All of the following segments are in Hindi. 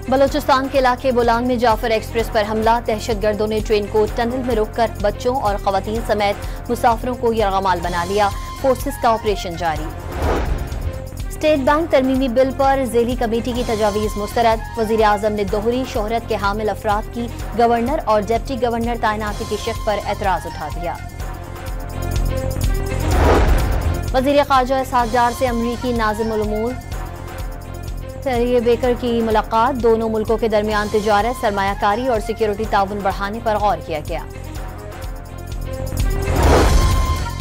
बलोचिस्तान के इलाके बोलांग में जाफर एक्सप्रेस पर हमला। दहशतगर्दों ने ट्रेन को टनल में रोककर बच्चों और खवातीन समेत मुसाफिरों को यरगमाल बना लिया। फोर्सेस का ऑपरेशन जारी। स्टेट बैंक तरमीमी बिल पर ज़ेली कमेटी की तजावीज़ मुस्तरद। वज़ीर आज़म ने दोहरी शोहरत के हामिल अफराद की गवर्नर और डिप्टी गवर्नर तैनाती की शक पर एतराज़ उठा दिया। वज़ीर ख़ारजा इसहाक़ डार से अमरीकी नाज़िमुल उमूर तेरिए बेकर की मुलाकात। दोनों मुल्कों के दरमियान तिजारत, सरमायाकारी और सिक्योरिटी ताउन बढ़ाने पर गौर किया गया।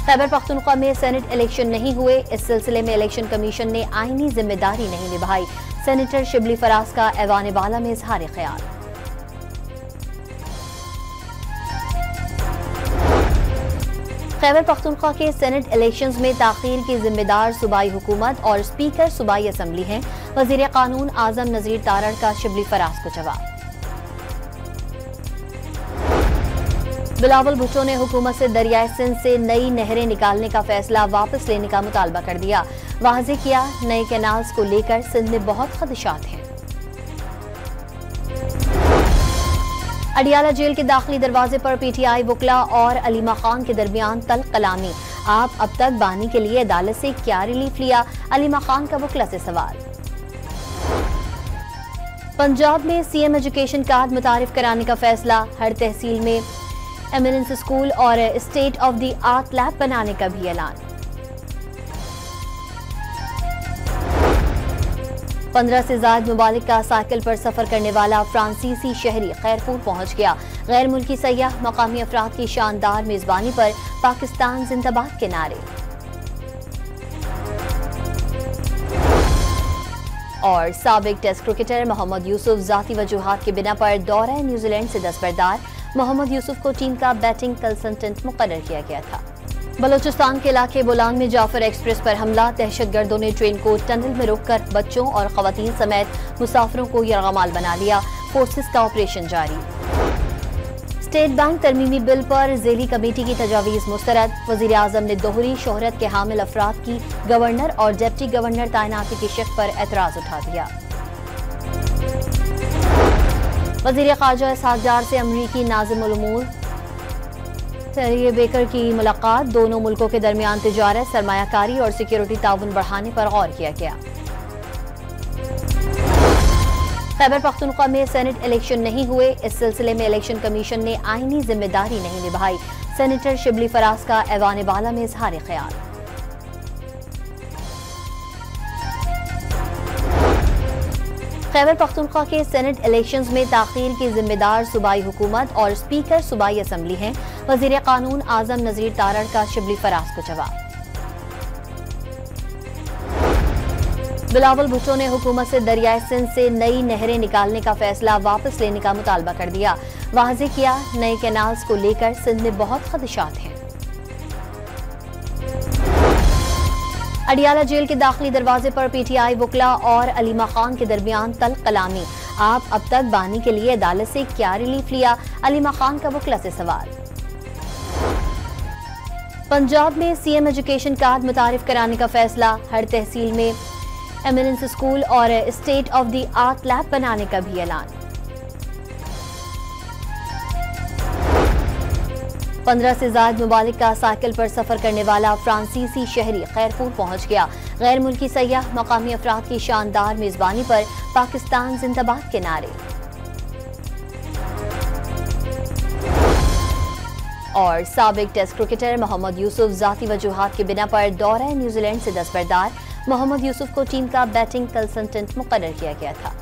खैबर पख्तूनख्वा में सेनेट इलेक्शन नहीं हुए। इस सिलसिले में इलेक्शन कमीशन ने आईनी जिम्मेदारी नहीं निभाई। सेनेटर शिबली फराज का ऐवान बाला में इजहार ख्याल। खैबर पख्तूनख्वा के सेनेट इलेक्शंस में ताखीर की जिम्मेदार सूबाई हुकूमत और स्पीकर सूबाई असम्बली हैं। वजीर कानून आजम नजीर तारड़ का शिबली फराज को जवाब। बिलावल भुट्टो ने हुकूमत से दरियाए सिंध से नई नहरें निकालने का फैसला वापस लेने का मुतालबा कर दिया। वाज़े किया, नए कैनाल्स को लेकर सिंध में बहुत खदशात हैं। अडियाला जेल के दाखिली दरवाजे पर पीटीआई वकला और अलीमा खान के दरमियान तल्ख कलामी। आप अब तक बानी के लिए अदालत से क्या रिलीफ लिया? अलीमा खान का वकला से सवाल। पंजाब में सीएम एजुकेशन कार्ड मुतारिफ कराने का फैसला। हर तहसील में एमिनेंस स्कूल और state of the art lab बनाने का भी ऐलान। 15 से ज्यादा ममालिक का साइकिल पर सफर करने वाला फ्रांसीसी शहरी खैरपुर पहुंच गया। गैर मुल्की सयाह मकामी अफराद की शानदार मेजबानी पर पाकिस्तान जिंदाबाद के नारे। और साबिक टेस्ट क्रिकेटर मोहम्मद यूसुफ जाती वजूहात की बिना पर दौरा न्यूजीलैंड से दस्तबरदार। मोहम्मद यूसुफ को टीम का बैटिंग कंसल्टेंट मुकर्रर किया गया था। बलोचिस्तान के इलाके बोलांग में जाफर एक्सप्रेस पर हमला। दहशतगर्दों ने ट्रेन को टनल में रोककर बच्चों और खवातीन समेत मुसाफिरों को यरगमाल बना लिया। फोर्सेस का ऑपरेशन जारी। स्टेट बैंक तरमीमी बिल पर ज़ेली कमेटी की तजावीज़ मुस्तरद। वज़ीर आज़म ने दोहरी शोहरत के हामिल अफराद की गवर्नर और डिप्टी गवर्नर तैनाती की शक पर एतराज़ उठा दिया। वज़ीर ख़ारजा इसहाक़ डार से अमरीकी नाज़िमुल उमूर तेरिए बेकर की मुलाकात। दोनों मुल्कों के दरमियान तिजारत, सरमायाकारी और सिक्योरिटी ताउन बढ़ाने पर गौर किया गया। खैबर पख्तूनख्वा में सेनेट इलेक्शन नहीं हुए। इस सिलसिले में इलेक्शन कमीशन ने आईनी जिम्मेदारी नहीं निभाई। सेनेटर शिबली फराज का ऐवान बाला में इजहार ख्याल। खैबर पख्तूनख्वा के सेनेट इलेक्शंस में ताखीर की जिम्मेदार सूबाई हुकूमत और स्पीकर सूबाई असम्बली हैं। वजीर कानून आजम नजीर तारड़ का शिबली फराज को जवाब। बिलावल भुट्टो ने हुकूमत से दरियाए सिंध से नई नहरें निकालने का फैसला वापस लेने का मुतालबा कर दिया। वाज़े किया, नए कैनाल्स को लेकर सिंध में बहुत खदशात हैं। अडियाला जेल के दाखिली दरवाजे पर पीटीआई वकला और अलीमा खान के दरमियान तल्ख कलामी। आप अब तक बानी के लिए अदालत से क्या रिलीफ लिया? अलीमा खान का वकला से सवाल। पंजाब में सीएम एजुकेशन कार्ड मुतारिफ कराने का फैसला। हर तहसील में एमिनेंस स्कूल और state of the art lab बनाने का भी ऐलान। 15 से ज्यादा ममालिक का साइकिल पर सफर करने वाला फ्रांसीसी शहरी खैरपुर पहुंच गया। गैर मुल्की सयाह मकामी अफराद की शानदार मेजबानी पर पाकिस्तान जिंदाबाद के नारे। और साबिक टेस्ट क्रिकेटर मोहम्मद यूसुफ जाती वजूहात की बिना पर दौरा न्यूजीलैंड से दस्तबरदार। मोहम्मद यूसुफ को टीम का बैटिंग कंसल्टेंट मुकर्रर किया गया था।